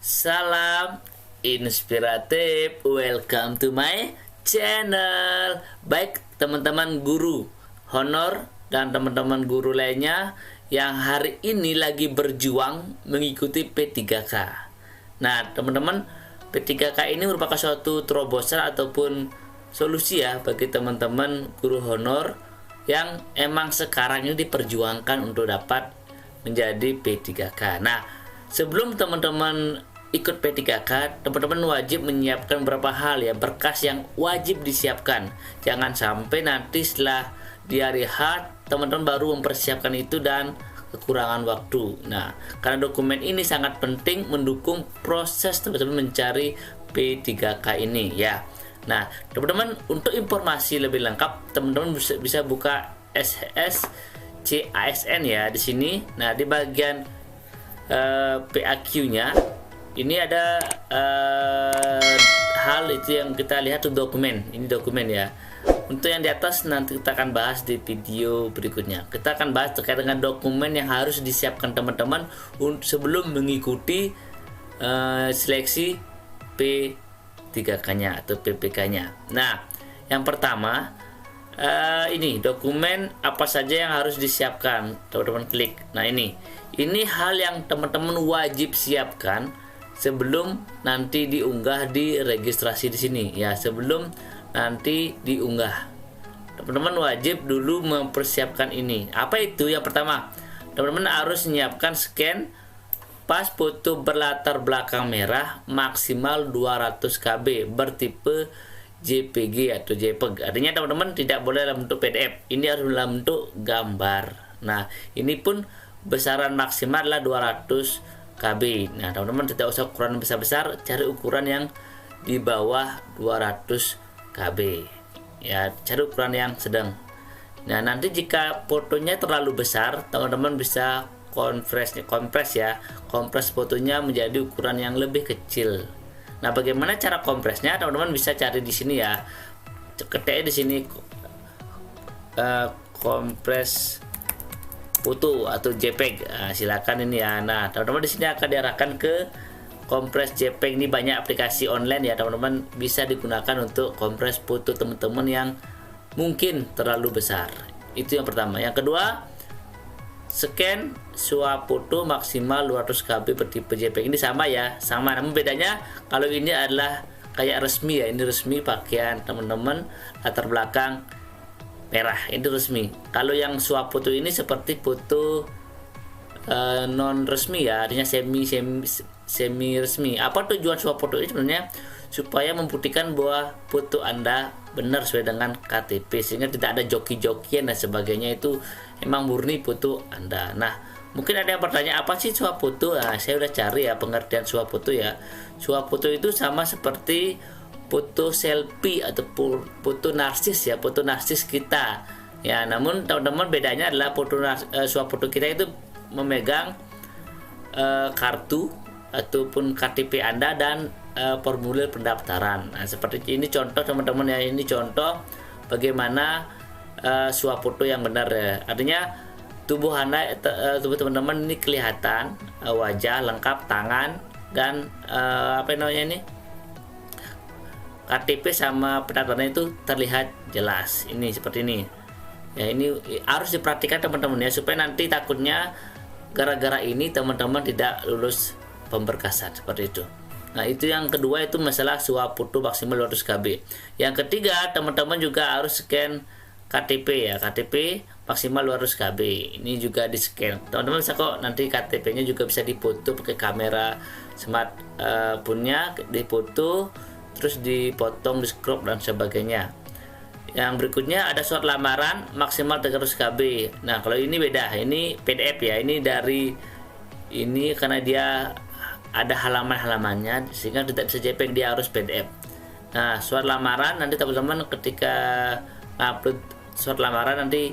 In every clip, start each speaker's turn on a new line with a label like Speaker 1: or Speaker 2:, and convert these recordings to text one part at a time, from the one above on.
Speaker 1: Salam inspiratif, welcome to my channel. Baik teman-teman guru honor dan teman-teman guru lainnya yang hari ini lagi berjuang mengikuti P3K. Nah teman-teman, P3K ini merupakan suatu terobosan ataupun solusi ya bagi teman-teman guru honor yang emang sekarang ini diperjuangkan untuk dapat menjadi P3K. Nah, sebelum teman-teman ikut P3K, teman-teman wajib menyiapkan beberapa hal ya, berkas yang wajib disiapkan. Jangan sampai nanti setelah di hari H, teman-teman baru mempersiapkan itu dan kekurangan waktu. Nah, karena dokumen ini sangat penting mendukung proses teman-teman mencari P3K ini ya. Nah, teman-teman untuk informasi lebih lengkap, teman-teman bisa buka SSCASN ya di sini. Nah, di bagian PAQ-nya ini ada hal itu yang kita lihat tuh dokumen. Ini dokumen ya. Untuk yang di atas nanti kita akan bahas di video berikutnya. Kita akan bahas terkait dengan dokumen yang harus disiapkan teman-teman sebelum mengikuti seleksi P3K-nya atau PPK-nya. Nah, yang pertama ini dokumen apa saja yang harus disiapkan. Teman-teman klik. Nah, ini hal yang teman-teman wajib siapkan sebelum nanti diunggah di registrasi di sini ya. Sebelum nanti diunggah, teman-teman wajib dulu mempersiapkan ini. Apa itu? Yang pertama, teman-teman harus menyiapkan scan pas foto berlatar belakang merah maksimal 200 KB bertipe JPG atau JPEG. Artinya teman-teman tidak boleh dalam bentuk PDF. Ini harus dalam bentuk gambar. Nah, ini pun besaran maksimal adalah 200 KB. Nah, teman-teman tidak usah ukuran besar-besar, cari ukuran yang di bawah 200 KB. Ya, cari ukuran yang sedang. Nah, nanti jika fotonya terlalu besar, teman-teman bisa kompres ya. Kompres fotonya menjadi ukuran yang lebih kecil. Nah, bagaimana cara kompresnya? Teman-teman bisa cari di sini ya. Ketiknya di sini kompres foto atau JPEG. Nah, silakan ini ya. Nah, teman-teman di sini akan diarahkan ke kompres JPEG. Ini banyak aplikasi online ya, teman-teman bisa digunakan untuk kompres foto teman-teman yang mungkin terlalu besar. Itu yang pertama. Yang kedua, scan swafoto maksimal 200 KB bertipe JPEG. Ini sama ya, sama. Namun bedanya kalau ini adalah kayak resmi ya. Ini resmi pakaian teman-teman, latar belakang merah, ini resmi. Kalau yang swafoto ini seperti foto non resmi ya, artinya semi resmi. Apa tujuan swafoto ini sebenarnya? Supaya membuktikan bahwa foto Anda benar sesuai dengan KTP, sehingga tidak ada joki-jokian dan sebagainya. Itu emang murni foto Anda. Nah, mungkin ada yang bertanya, apa sih swafoto? Nah, saya udah cari ya pengertian swafoto ya. Swafoto itu sama seperti foto selfie atau foto narsis ya, foto narsis kita ya. Namun teman-teman bedanya adalah swafoto kita itu memegang kartu ataupun KTP Anda dan formulir pendaftaran. Nah, seperti ini contoh teman-teman ya. Ini contoh bagaimana swafoto yang benar ya. Artinya tubuh Anda, tubuh teman-teman ini kelihatan wajah lengkap, tangan dan apa namanya ini, KTP sama pendaftaran itu terlihat jelas. Ini seperti ini ya. Ini harus diperhatikan teman-teman ya, supaya nanti takutnya gara-gara ini teman-teman tidak lulus pemberkasan seperti itu. Nah, itu yang kedua, itu masalah swafoto maksimal 200 KB. Yang ketiga, teman-teman juga harus scan KTP ya. KTP maksimal 200 KB. Ini juga di scan. Teman-teman bisa kok nanti KTP-nya juga bisa dipoto pakai kamera smartphone-nya, dipoto terus dipotong, di crop dan sebagainya. Yang berikutnya ada surat lamaran maksimal 300 KB. Nah, kalau ini beda. Ini PDF ya. Ini dari ini karena dia ada halaman-halamannya sehingga tidak bisa JPEG, dia harus PDF. Nah, surat lamaran nanti teman-teman ketika upload surat lamaran nanti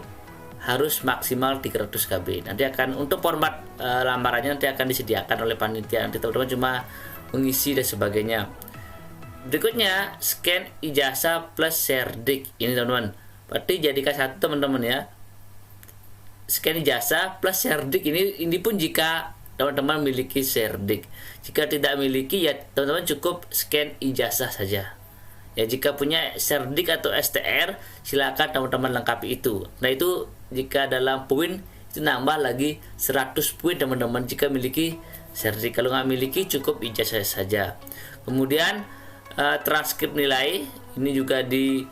Speaker 1: harus maksimal 300 KB. Nanti akan untuk format lamarannya nanti akan disediakan oleh panitia. Nanti teman-teman cuma mengisi dan sebagainya. Berikutnya scan ijazah plus serdik. Ini teman-teman, berarti jadikan satu teman-teman ya. Scan ijazah plus serdik ini pun jika teman-teman miliki Sherdik. Jika tidak miliki, ya teman-teman cukup scan ijazah saja. Ya, jika punya Sherdik atau STR, silakan teman-teman lengkapi itu. Nah, itu jika dalam poin itu nambah lagi 100 poin teman-teman jika miliki Sherdik. Kalau nggak miliki, cukup ijazah saja. Kemudian transkrip nilai ini juga di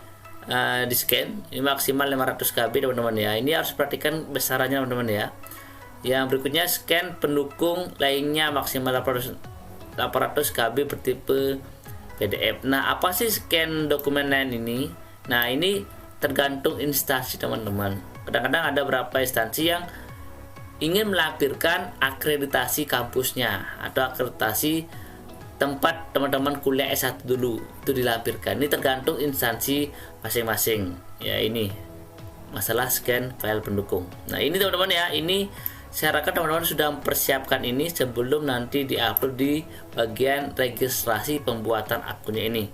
Speaker 1: scan. Ini maksimal 500 KB teman-teman ya. Ini harus perhatikan besarannya teman-teman ya. Yang berikutnya, scan pendukung lainnya maksimal 800 KB bertipe PDF. Nah, apa sih scan dokumen lain ini? Nah, ini tergantung instansi teman-teman. Kadang-kadang ada beberapa instansi yang ingin melampirkan akreditasi kampusnya atau akreditasi tempat teman-teman kuliah S1 dulu, itu dilampirkan. Ini tergantung instansi masing-masing. Ya, ini masalah scan file pendukung. Nah, ini teman-teman ya, ini saya harapkan teman-teman sudah mempersiapkan ini sebelum nanti diupload di bagian registrasi pembuatan akunnya ini.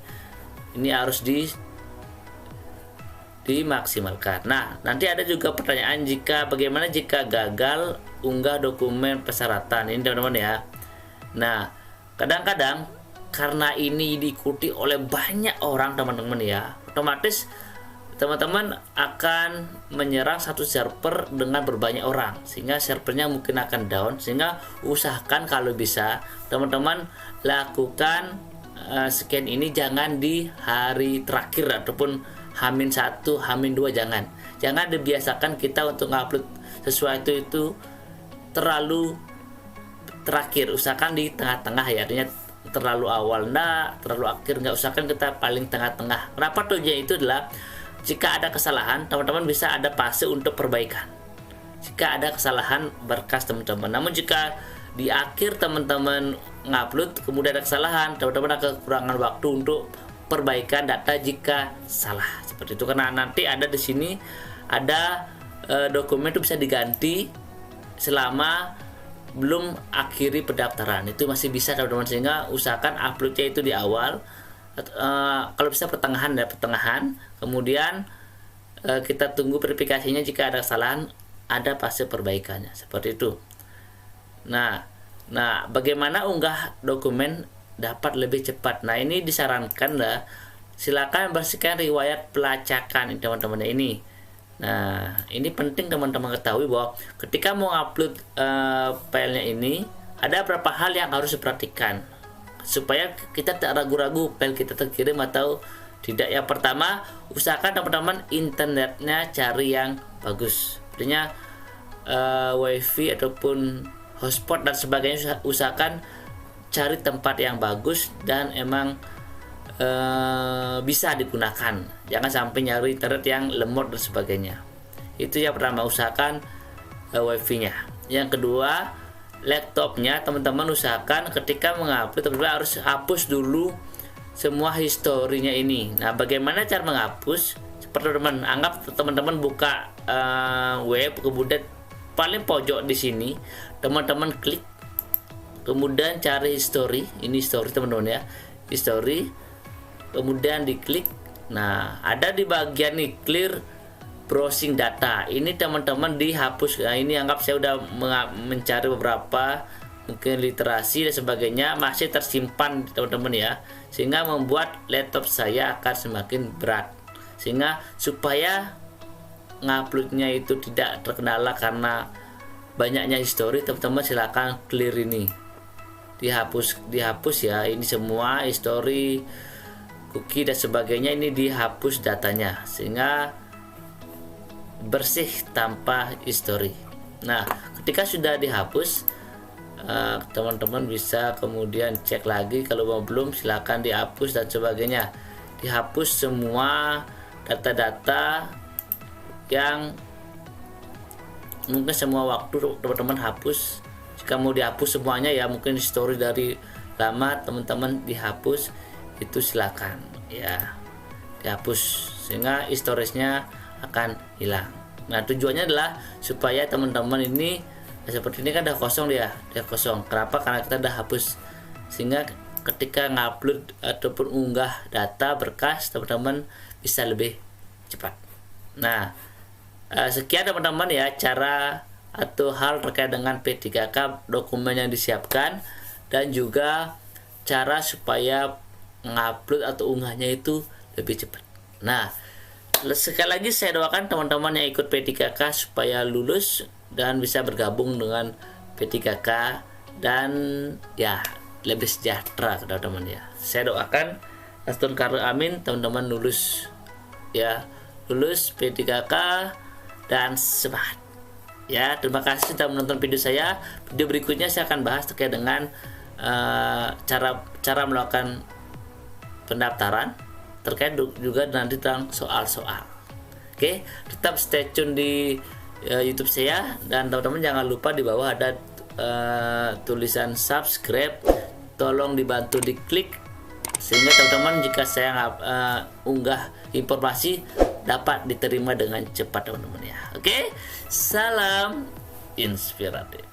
Speaker 1: Ini harus dimaksimalkan. Nah, nanti ada juga pertanyaan bagaimana jika gagal unggah dokumen persyaratan ini teman-teman ya. Nah, kadang-kadang karena ini diikuti oleh banyak orang teman-teman ya, otomatis teman-teman akan menyerang satu server dengan berbanyak orang, sehingga servernya mungkin akan down. Sehingga usahakan kalau bisa teman-teman lakukan scan ini jangan di hari terakhir ataupun H-1, H-2, jangan dibiasakan kita untuk ngupload sesuatu itu terlalu terakhir. Usahakan di tengah-tengah ya, artinya terlalu awal enggak, terlalu akhir enggak, usahakan kita paling tengah-tengah. Kenapa tujuannya itu adalah jika ada kesalahan, teman-teman bisa ada fase untuk perbaikan. Jika ada kesalahan berkas teman-teman. Namun jika di akhir teman-teman ngupload kemudian ada kesalahan, teman-teman ada kekurangan waktu untuk perbaikan data jika salah. Seperti itu, karena nanti ada di sini ada dokumen itu bisa diganti selama belum akhiri pendaftaran. Itu masih bisa teman-teman, sehingga usahakan uploadnya itu di awal. Kalau bisa pertengahan, kemudian kita tunggu verifikasinya. Jika ada kesalahan, ada fase perbaikannya, seperti itu. Nah, bagaimana unggah dokumen dapat lebih cepat? Nah, ini disarankan lah, silakan bersihkan riwayat pelacakan teman-teman ini. Nah, ini penting teman-teman ketahui bahwa ketika mau upload filenya ini, ada beberapa hal yang harus diperhatikan supaya kita tak ragu-ragu file kita terkirim atau tidak. Yang pertama, usahakan teman-teman internetnya cari yang bagus, artinya wifi ataupun hotspot dan sebagainya. Usahakan cari tempat yang bagus dan emang bisa digunakan. Jangan sampai nyari internet yang lemot dan sebagainya. Itu yang pertama, usahakan wifi-nya. Yang kedua, laptopnya teman-teman usahakan ketika mengupload teman-teman harus hapus dulu semua historinya ini. Nah, bagaimana cara menghapus? Seperti teman-teman anggap teman-teman buka web, kemudian paling pojok di sini teman-teman klik, kemudian cari history. Ini history teman-teman ya, history, kemudian diklik. Nah, ada di bagian nih clear browsing data. Ini teman-teman dihapus. Nah, ini anggap saya udah mencari beberapa mungkin literasi dan sebagainya, masih tersimpan teman-teman ya, sehingga membuat laptop saya akan semakin berat. Sehingga supaya nguploadnya itu tidak terkendala karena banyaknya history, teman-teman silakan clear ini, dihapus ya. Ini semua history, cookie dan sebagainya ini dihapus datanya, sehingga bersih tanpa history. Nah, ketika sudah dihapus, teman-teman bisa kemudian cek lagi. Kalau belum, silakan dihapus dan sebagainya. Dihapus semua data-data yang mungkin semua waktu teman-teman hapus. Jika mau dihapus semuanya ya, mungkin history dari lama teman-teman dihapus, itu silakan ya, dihapus sehingga historisnya akan hilang. Nah, tujuannya adalah supaya teman-teman ini seperti ini kan udah kosong, dia kosong. Kenapa? Karena kita udah hapus, sehingga ketika ngupload ataupun unggah data berkas teman-teman bisa lebih cepat. Nah, sekian teman-teman ya cara atau hal terkait dengan P3K, dokumen yang disiapkan, dan juga cara supaya ngupload atau unggahnya itu lebih cepat. Nah, sekali lagi saya doakan teman-teman yang ikut P3K supaya lulus dan bisa bergabung dengan P3K dan ya lebih sejahtera teman-teman ya. Saya doakan Astun Karel amin teman-teman lulus ya, lulus P3K dan semangat. Ya, terima kasih sudah menonton video saya. Video berikutnya saya akan bahas terkait dengan cara melakukan pendaftaran, terkait juga nanti tentang soal-soal. Oke, tetap stay tune di YouTube saya, dan teman-teman jangan lupa di bawah ada tulisan subscribe, tolong dibantu diklik sehingga teman-teman jika saya unggah informasi dapat diterima dengan cepat teman-teman ya. Oke, salam inspiratif.